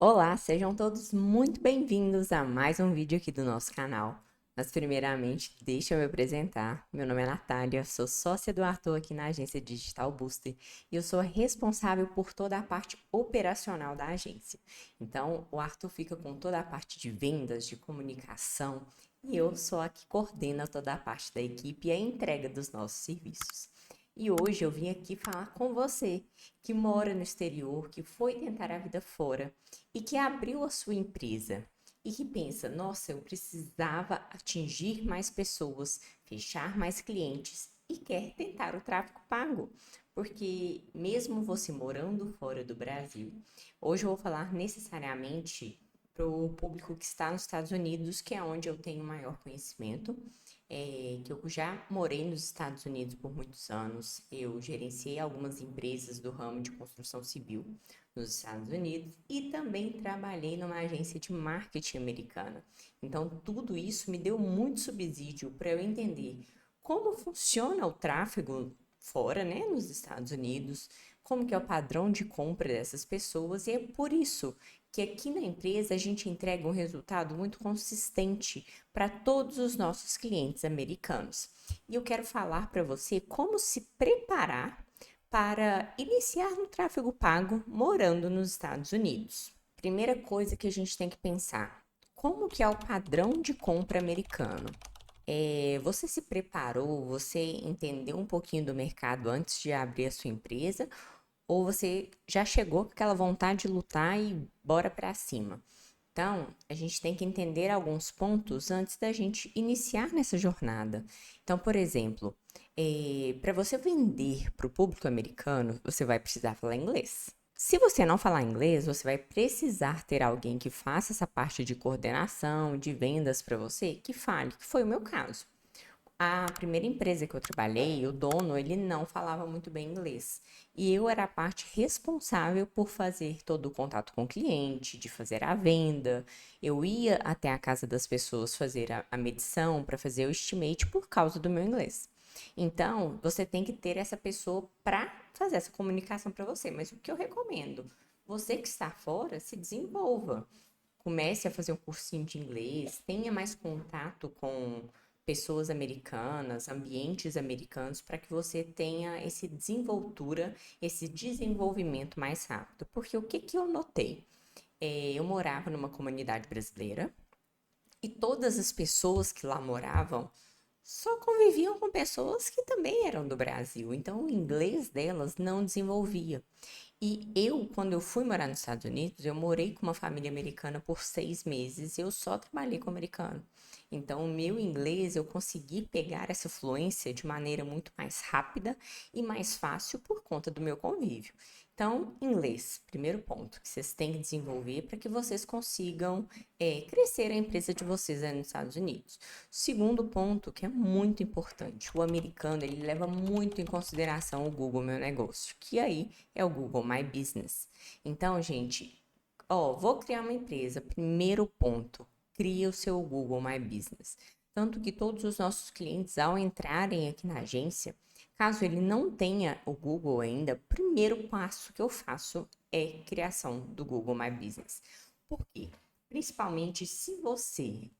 Olá, sejam todos muito bem-vindos a mais um vídeo aqui do nosso canal. Mas primeiramente, deixa eu me apresentar. Meu nome é Natália, sou sócia do Arthur aqui na agência Digital Booster e eu sou responsável por toda a parte operacional da agência. Então, o Arthur fica com toda a parte de vendas, de comunicação e eu sou a que coordena toda a parte da equipe e a entrega dos nossos serviços. E hoje eu vim aqui falar com você que mora no exterior, que foi tentar a vida fora e que abriu a sua empresa e que pensa: nossa, eu precisava atingir mais pessoas, fechar mais clientes e quer tentar o tráfego pago. Porque mesmo você morando fora do Brasil, hoje eu vou falar necessariamente para o público que está nos Estados Unidos, que é onde eu tenho maior conhecimento, que eu já morei nos Estados Unidos por muitos anos, eu gerenciei algumas empresas do ramo de construção civil nos Estados Unidos e também trabalhei numa agência de marketing americana. Então, tudo isso me deu muito subsídio para eu entender como funciona o tráfego fora, né, nos Estados Unidos, como que é o padrão de compra dessas pessoas, e é por isso que aqui na empresa a gente entrega um resultado muito consistente para todos os nossos clientes americanos. E eu quero falar para você como se preparar para iniciar no tráfego pago morando nos Estados Unidos. Primeira coisa que a gente tem que pensar: como que é o padrão de compra americano? Você se preparou, você entendeu um pouquinho do mercado antes de abrir a sua empresa? Ou você já chegou com aquela vontade de lutar e bora pra cima? Então, a gente tem que entender alguns pontos antes da gente iniciar nessa jornada. Então, por exemplo, para você vender para o público americano, você vai precisar falar inglês. Se você não falar inglês, você vai precisar ter alguém que faça essa parte de coordenação, de vendas para você, que fale, que foi o meu caso. A primeira empresa que eu trabalhei, o dono, ele não falava muito bem inglês. E eu era a parte responsável por fazer todo o contato com o cliente, de fazer a venda. Eu ia até a casa das pessoas fazer a medição para fazer o estimate por causa do meu inglês. Então, você tem que ter essa pessoa para fazer essa comunicação para você. Mas o que eu recomendo? Você que está fora, se desenvolva. Comece a fazer um cursinho de inglês, tenha mais contato com pessoas americanas, ambientes americanos, para que você tenha esse desenvoltura, esse desenvolvimento mais rápido. Porque o que que eu notei? Eu morava numa comunidade brasileira e todas as pessoas que lá moravam só conviviam com pessoas que também eram do Brasil, então o inglês delas não desenvolvia. E eu, quando eu fui morar nos Estados Unidos, eu morei com uma família americana por 6 meses e eu só trabalhei com americano. Então, o meu inglês, eu consegui pegar essa fluência de maneira muito mais rápida e mais fácil por conta do meu convívio. Então, inglês, primeiro ponto que vocês têm que desenvolver para que vocês consigam crescer a empresa de vocês aí nos Estados Unidos. Segundo ponto, que é muito importante, o americano ele leva muito em consideração o Google Meu Negócio, que aí é o Google My Business. Então, gente, vou criar uma empresa. Primeiro ponto, cria o seu Google My Business. Tanto que todos os nossos clientes, ao entrarem aqui na agência, caso ele não tenha o Google ainda, o primeiro passo que eu faço é criação do Google My Business. Por quê? Principalmente se você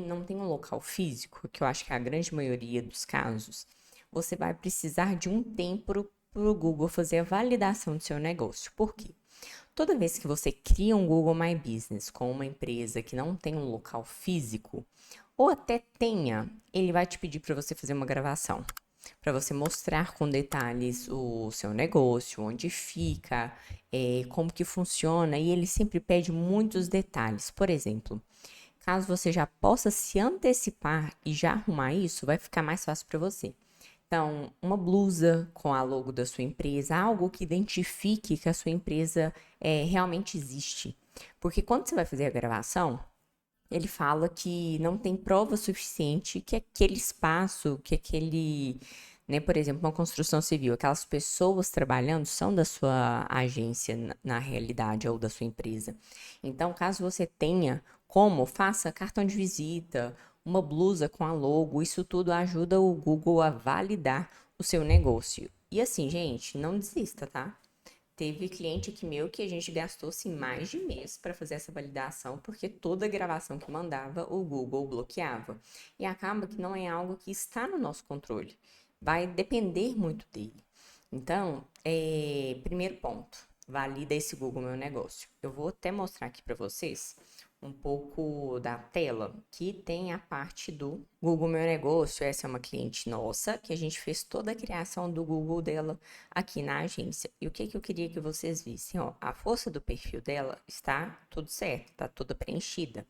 não tem um local físico, que eu acho que é a grande maioria dos casos, você vai precisar de um tempo para o Google fazer a validação do seu negócio. Por quê? Toda vez que você cria um Google My Business com uma empresa que não tem um local físico, ou até tenha, ele vai te pedir para você fazer uma gravação, para você mostrar com detalhes o seu negócio, onde fica, como que funciona, e ele sempre pede muitos detalhes. Por exemplo, caso você já possa se antecipar e já arrumar isso, vai ficar mais fácil para você. Então, uma blusa com a logo da sua empresa, algo que identifique que a sua empresa realmente existe. Porque quando você vai fazer a gravação, ele fala que não tem prova suficiente que aquele espaço, que aquele, né, por exemplo, uma construção civil, aquelas pessoas trabalhando são da sua agência na realidade ou da sua empresa. Então, caso você tenha como, faça cartão de visita, uma blusa com a logo, isso tudo ajuda o Google a validar o seu negócio. E assim, gente, não desista, tá? Teve cliente aqui meu que a gente gastou assim, mais de mês para fazer essa validação, porque toda gravação que mandava, o Google bloqueava. E acaba que não é algo que está no nosso controle. Vai depender muito dele. Então, primeiro ponto, valida esse Google Meu Negócio. Eu vou até mostrar aqui para vocês um pouco da tela, que tem a parte do Google Meu Negócio. Essa é uma cliente nossa, que a gente fez toda a criação do Google dela aqui na agência. E o que que eu queria que vocês vissem? Ó, a força do perfil dela está tudo certo, está toda preenchida.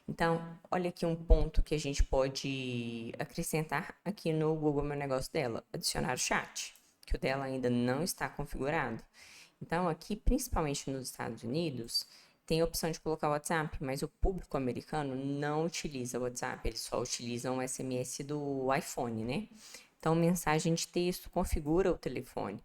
Então, olha aqui um ponto que a gente pode acrescentar aqui no Google Meu Negócio dela, adicionar o chat, que o dela ainda não está configurado. Então, aqui, principalmente nos Estados Unidos, tem a opção de colocar o WhatsApp, mas o público americano não utiliza o WhatsApp, eles só utilizam o SMS do iPhone, né? Então, mensagem de texto configura o telefone.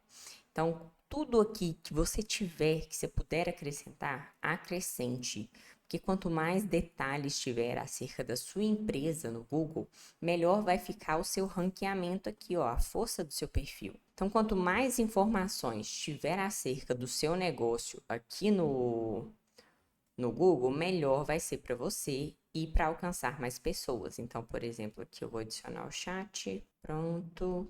Então, tudo aqui que você tiver, que você puder acrescentar, acrescente. Porque quanto mais detalhes tiver acerca da sua empresa no Google, melhor vai ficar o seu ranqueamento aqui, ó, a força do seu perfil. Então, quanto mais informações tiver acerca do seu negócio aqui no Google, melhor vai ser para você e para alcançar mais pessoas. Então, por exemplo, aqui eu vou adicionar o chat, pronto.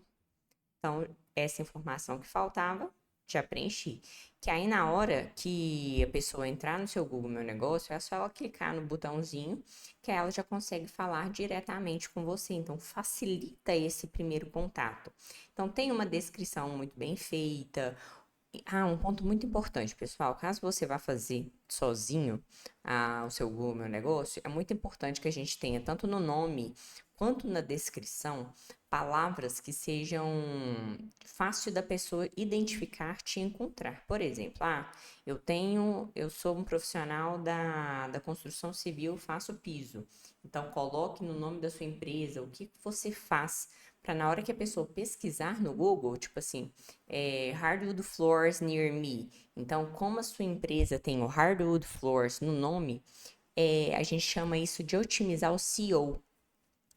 Então, essa informação que faltava, já preenchi. Que aí, na hora que a pessoa entrar no seu Google Meu Negócio, é só ela clicar no botãozinho, que aí ela já consegue falar diretamente com você. Então, facilita esse primeiro contato. Então, tem uma descrição muito bem feita. Um ponto muito importante, pessoal. Caso você vá fazer sozinho o seu Google Meu Negócio, é muito importante que a gente tenha, tanto no nome quanto na descrição, palavras que sejam fácil da pessoa identificar, te encontrar. Por exemplo, eu sou um profissional da construção civil, faço piso. Então, coloque no nome da sua empresa o que você faz, para na hora que a pessoa pesquisar no Google, tipo assim, hardwood floors near me. Então, como a sua empresa tem o hardwood floors no nome, a gente chama isso de otimizar o SEO,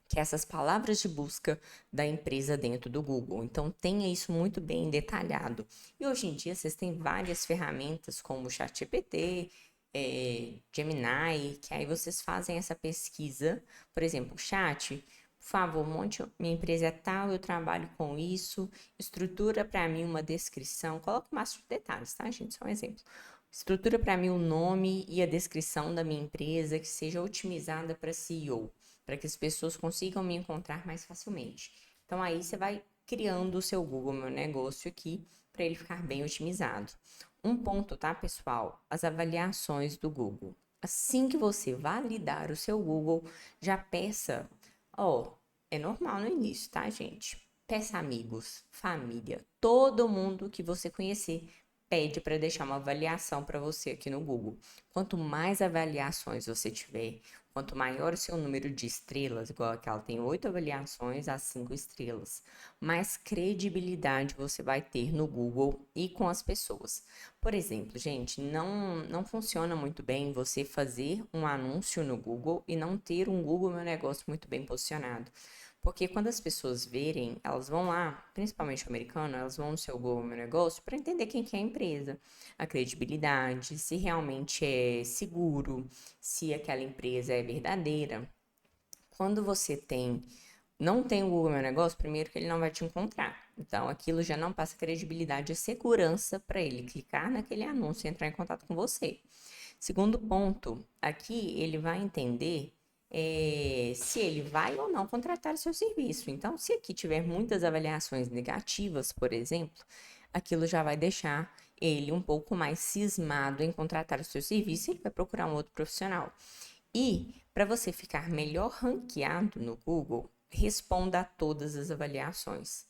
que é essas palavras de busca da empresa dentro do Google. Então, tenha isso muito bem detalhado. E hoje em dia, vocês têm várias ferramentas como o ChatGPT, Gemini, que aí vocês fazem essa pesquisa. Por exemplo, o chat, por favor, monte, minha empresa é tal, eu trabalho com isso, estrutura para mim uma descrição, coloca o máximo de detalhes, tá, gente? Só um exemplo. Estrutura para mim o nome e a descrição da minha empresa que seja otimizada para SEO, para que as pessoas consigam me encontrar mais facilmente. Então aí você vai criando o seu Google Meu Negócio aqui para ele ficar bem otimizado. Um ponto, tá, pessoal? As avaliações do Google. Assim que você validar o seu Google, já peça, é normal no início, tá, gente? Peça amigos, família, todo mundo que você conhecer pede para deixar uma avaliação para você aqui no Google. Quanto mais avaliações você tiver, quanto maior o seu número de estrelas, igual aquela tem 8 avaliações a 5 estrelas, mais credibilidade você vai ter no Google e com as pessoas. Por exemplo, gente, não funciona muito bem você fazer um anúncio no Google e não ter um Google Meu Negócio muito bem posicionado. Porque quando as pessoas verem, elas vão lá, principalmente o americano, elas vão no seu Google Meu Negócio para entender quem que é a empresa, a credibilidade, se realmente é seguro, se aquela empresa é verdadeira. Quando você não tem o Google Meu Negócio, primeiro que ele não vai te encontrar. Então, aquilo já não passa credibilidade e segurança para ele clicar naquele anúncio e entrar em contato com você. Segundo ponto, aqui ele vai entender se ele vai ou não contratar o seu serviço. Então, se aqui tiver muitas avaliações negativas, por exemplo, aquilo já vai deixar ele um pouco mais cismado em contratar o seu serviço e ele vai procurar um outro profissional. E para você ficar melhor ranqueado no Google, responda a todas as avaliações.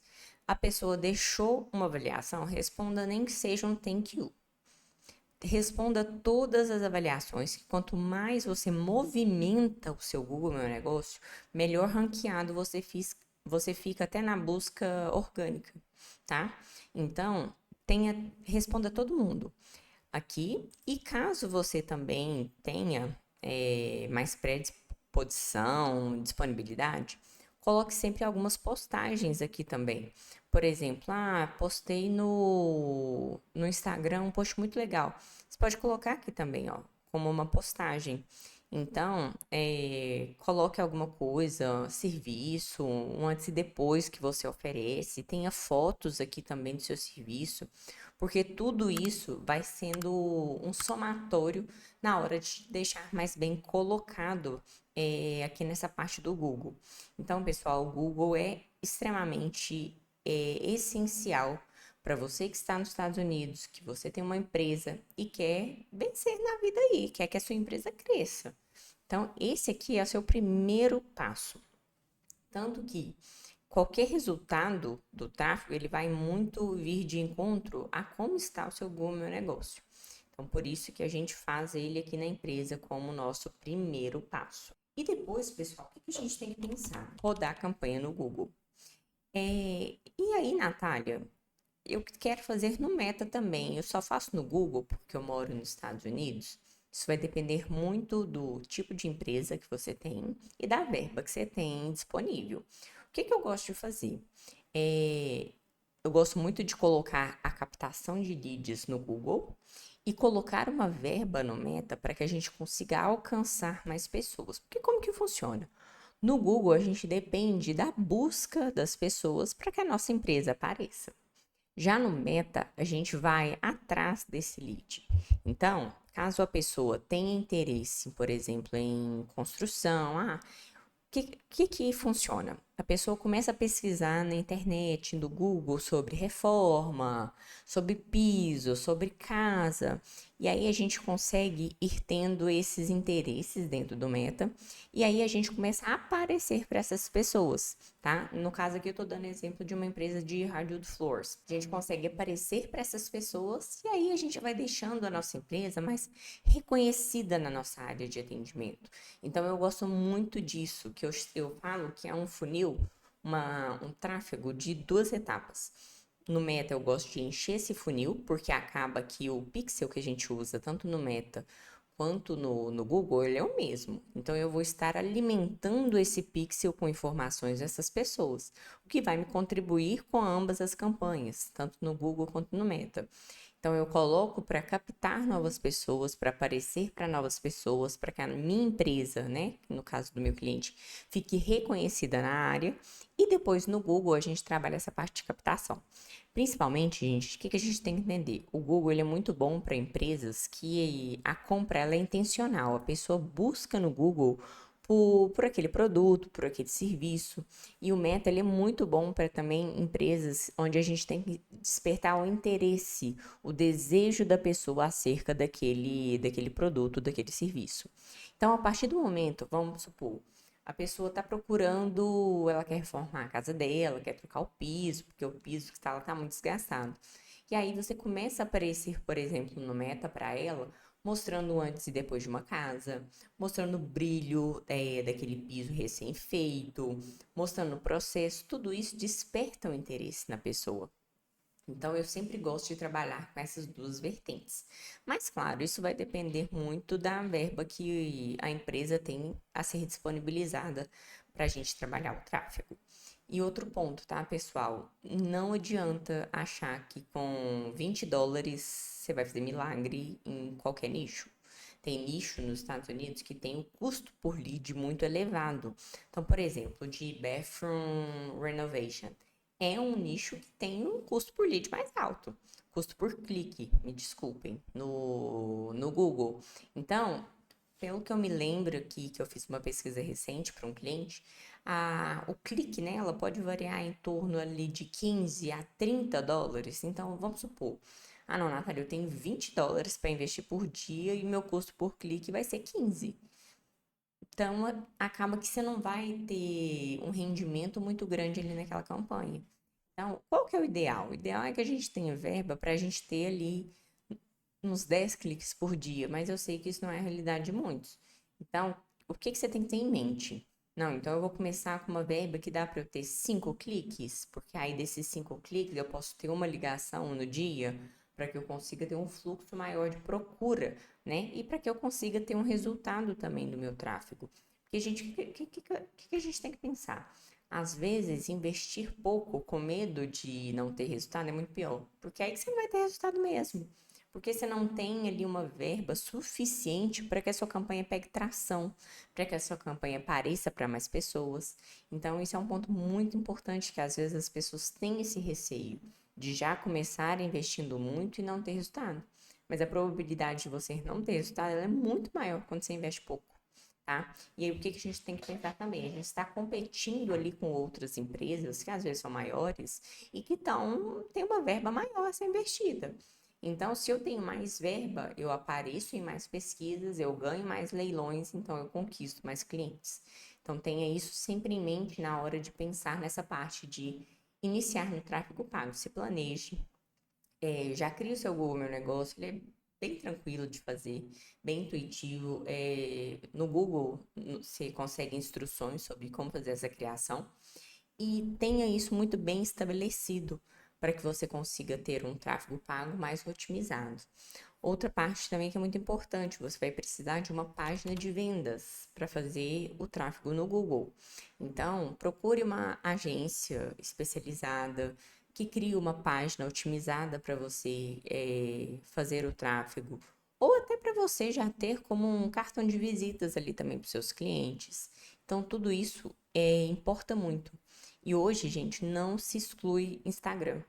A pessoa deixou uma avaliação, responda nem que seja um thank you. Responda todas as avaliações, que quanto mais você movimenta o seu Google Meu Negócio, melhor ranqueado você fica até na busca orgânica, tá? Então, responda todo mundo aqui. E caso você também tenha mais predisposição, disponibilidade, coloque sempre algumas postagens aqui também. Por exemplo, postei no Instagram um post muito legal. Você pode colocar aqui também, ó, como uma postagem. Então, coloque alguma coisa, serviço, um antes e depois que você oferece. Tenha fotos aqui também do seu serviço, porque tudo isso vai sendo um somatório na hora de deixar mais bem colocado aqui nessa parte do Google. Então, pessoal, o Google é extremamente essencial para você que está nos Estados Unidos, que você tem uma empresa e quer vencer na vida aí, quer que a sua empresa cresça. Então, esse aqui é o seu primeiro passo. Tanto que qualquer resultado do tráfego, ele vai muito vir de encontro a como está o seu Google Meu Negócio. Então, por isso que a gente faz ele aqui na empresa como nosso primeiro passo. E depois, pessoal, o que a gente tem que pensar? Rodar a campanha no Google. E aí, Natália, eu quero fazer no Meta também. Eu só faço no Google porque eu moro nos Estados Unidos. Isso vai depender muito do tipo de empresa que você tem e da verba que você tem disponível. O que eu gosto de fazer? É, eu gosto muito de colocar a captação de leads no Google e colocar uma verba no Meta para que a gente consiga alcançar mais pessoas. Porque como que funciona? No Google, a gente depende da busca das pessoas para que a nossa empresa apareça. Já no Meta, a gente vai atrás desse lead. Então, caso a pessoa tenha interesse, por exemplo, em construção, que funciona? A pessoa começa a pesquisar na internet, no Google, sobre reforma, sobre piso, sobre casa. E aí a gente consegue ir tendo esses interesses dentro do Meta. E aí a gente começa a aparecer para essas pessoas, tá? No caso aqui eu estou dando exemplo de uma empresa de hardwood floors. A gente consegue aparecer para essas pessoas e aí a gente vai deixando a nossa empresa mais reconhecida na nossa área de atendimento. Então eu gosto muito disso, que eu falo que é um funil, um tráfego de duas etapas. No Meta eu gosto de encher esse funil, porque acaba que o pixel que a gente usa, tanto no Meta quanto no Google, ele é o mesmo. Então eu vou estar alimentando esse pixel com informações dessas pessoas, o que vai me contribuir com ambas as campanhas, tanto no Google quanto no Meta. Então eu coloco para captar novas pessoas, para aparecer para novas pessoas, para que a minha empresa, né, no caso do meu cliente, fique reconhecida na área. E depois no Google a gente trabalha essa parte de captação. Principalmente, gente, o que a gente tem que entender? O Google ele é muito bom para empresas que a compra ela é intencional. A pessoa busca no Google por aquele produto, por aquele serviço. E o Meta ele é muito bom para também empresas onde a gente tem que despertar o interesse, o desejo da pessoa acerca daquele produto, daquele serviço. Então, a partir do momento, vamos supor, a pessoa está procurando, ela quer reformar a casa dela, quer trocar o piso, porque o piso que está lá está muito desgastado. E aí você começa a aparecer, por exemplo, no Meta para ela, mostrando o antes e depois de uma casa, mostrando o brilho daquele piso recém-feito, mostrando o processo, tudo isso desperta o interesse na pessoa. Então, eu sempre gosto de trabalhar com essas duas vertentes. Mas, claro, isso vai depender muito da verba que a empresa tem a ser disponibilizada para a gente trabalhar o tráfego. E outro ponto, tá, pessoal? Não adianta achar que com US$ 20 você vai fazer milagre em qualquer nicho. Tem nicho nos Estados Unidos que tem um custo por lead muito elevado. Então, por exemplo, de bathroom renovation é um nicho que tem um custo por lead mais alto. Custo por clique, me desculpem, no Google. Então, pelo que eu me lembro aqui, que eu fiz uma pesquisa recente para um cliente, o clique nela pode variar em torno ali de US$ 15 a US$ 30. Então, vamos supor, não, Natália, eu tenho US$ 20 para investir por dia e meu custo por clique vai ser 15. Então, acaba que você não vai ter um rendimento muito grande ali naquela campanha. Então, qual que é o ideal? O ideal é que a gente tenha verba para a gente ter ali uns 10 cliques por dia, mas eu sei que isso não é a realidade de muitos. Então, o que você tem que ter em mente? Não, então eu vou começar com uma verba que dá para eu ter 5 cliques, porque aí desses 5 cliques eu posso ter uma ligação no dia para que eu consiga ter um fluxo maior de procura, né? E para que eu consiga ter um resultado também do meu tráfego. Porque, gente, o que a gente tem que pensar? Às vezes, investir pouco com medo de não ter resultado é muito pior, porque aí que você não vai ter resultado mesmo. Porque você não tem ali uma verba suficiente para que a sua campanha pegue tração, para que a sua campanha apareça para mais pessoas. Então, isso é um ponto muito importante que às vezes as pessoas têm esse receio de já começar investindo muito e não ter resultado. Mas a probabilidade de você não ter resultado ela é muito maior quando você investe pouco. Tá? E aí, o que que a gente tem que pensar também? A gente está competindo ali com outras empresas, que às vezes são maiores, e que têm uma verba maior a ser investida. Então, se eu tenho mais verba, eu apareço em mais pesquisas, eu ganho mais leilões, então eu conquisto mais clientes. Então, tenha isso sempre em mente na hora de pensar nessa parte de iniciar no tráfego pago. Se planeje, já cria o seu Google Meu Negócio, ele é bem tranquilo de fazer, bem intuitivo. No Google você consegue instruções sobre como fazer essa criação e tenha isso muito bem estabelecido para que você consiga ter um tráfego pago mais otimizado. Outra parte também que é muito importante, você vai precisar de uma página de vendas para fazer o tráfego no Google. Então, procure uma agência especializada que crie uma página otimizada para você fazer o tráfego, ou até para você já ter como um cartão de visitas ali também para os seus clientes. Então, tudo isso importa muito. E hoje, gente, não se exclui Instagram.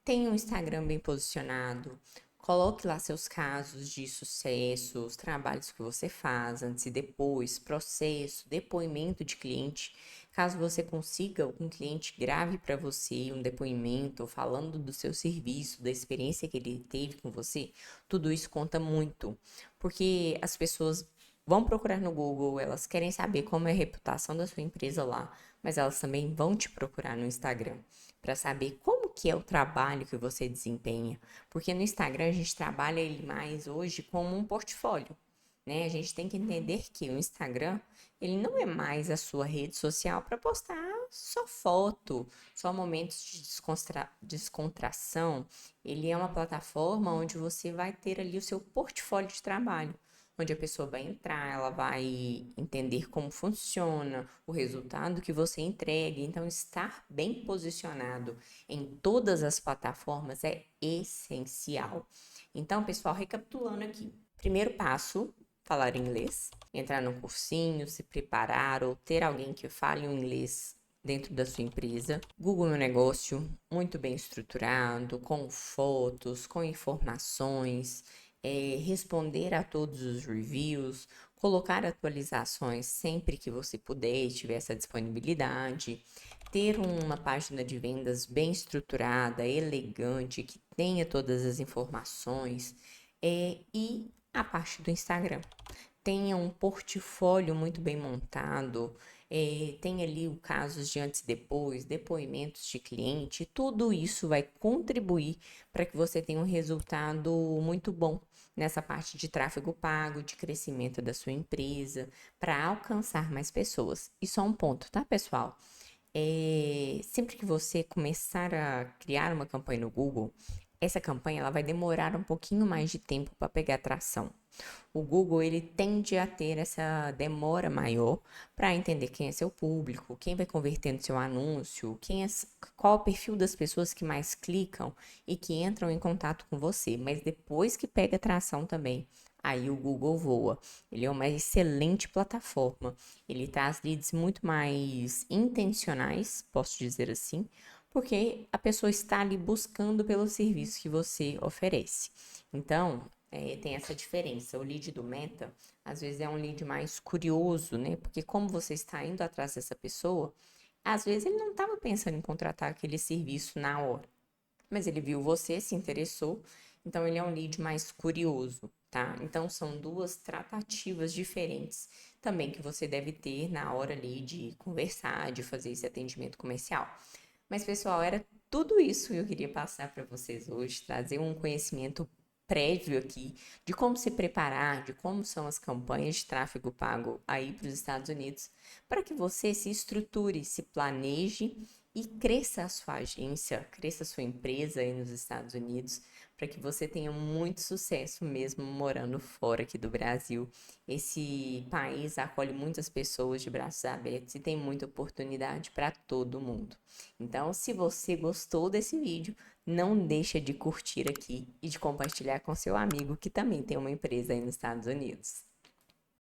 Tenha um Instagram bem posicionado, coloque lá seus casos de sucesso, os trabalhos que você faz antes e depois, processo, depoimento de cliente. Caso você consiga, um cliente grave para você um depoimento falando do seu serviço, da experiência que ele teve com você, tudo isso conta muito, porque as pessoas vão procurar no Google, elas querem saber como é a reputação da sua empresa lá, mas elas também vão te procurar no Instagram para saber como que é o trabalho que você desempenha, porque no Instagram a gente trabalha ele mais hoje como um portfólio, né? A gente tem que entender que o Instagram, ele não é mais a sua rede social para postar só foto, só momentos de descontração. Ele é uma plataforma onde você vai ter ali o seu portfólio de trabalho, onde a pessoa vai entrar, ela vai entender como funciona, o resultado que você entrega. Então, estar bem posicionado em todas as plataformas é essencial. Então, pessoal, recapitulando aqui. Primeiro passo, falar inglês, entrar num cursinho, se preparar ou ter alguém que fale o inglês dentro da sua empresa. Google Meu Negócio, muito bem estruturado, com fotos, com informações, responder a todos os reviews, colocar atualizações sempre que você puder e tiver essa disponibilidade, ter uma página de vendas bem estruturada, elegante, que tenha todas as informações, e a parte do Instagram. Tenha um portfólio muito bem montado, tem ali o casos de antes e depois, depoimentos de cliente, tudo isso vai contribuir para que você tenha um resultado muito bom nessa parte de tráfego pago, de crescimento da sua empresa, para alcançar mais pessoas. E só um ponto, tá, pessoal? Sempre que você começar a criar uma campanha no Google, essa campanha ela vai demorar um pouquinho mais de tempo para pegar tração. O Google ele tende a ter essa demora maior para entender quem é seu público, quem vai converter no seu anúncio, qual é o perfil das pessoas que mais clicam e que entram em contato com você. Mas depois que pega tração também, aí o Google voa. Ele é uma excelente plataforma. Ele traz leads muito mais intencionais, posso dizer assim, porque a pessoa está ali buscando pelo serviço que você oferece. Então, tem essa diferença. O lead do Meta, às vezes, é um lead mais curioso, né? Porque como você está indo atrás dessa pessoa, às vezes ele não estava pensando em contratar aquele serviço na hora, mas ele viu você, se interessou, então ele é um lead mais curioso, tá? Então são duas tratativas diferentes também que você deve ter na hora ali de conversar, de fazer esse atendimento comercial. Mas, pessoal, era tudo isso que eu queria passar para vocês hoje, trazer um conhecimento prévio aqui de como se preparar, de como são as campanhas de tráfego pago aí para os Estados Unidos, para que você se estruture, se planeje e cresça a sua agência, cresça a sua empresa aí nos Estados Unidos, para que você tenha muito sucesso mesmo morando fora aqui do Brasil. Esse país acolhe muitas pessoas de braços abertos e tem muita oportunidade para todo mundo. Então, se você gostou desse vídeo, não deixa de curtir aqui e de compartilhar com seu amigo que também tem uma empresa aí nos Estados Unidos.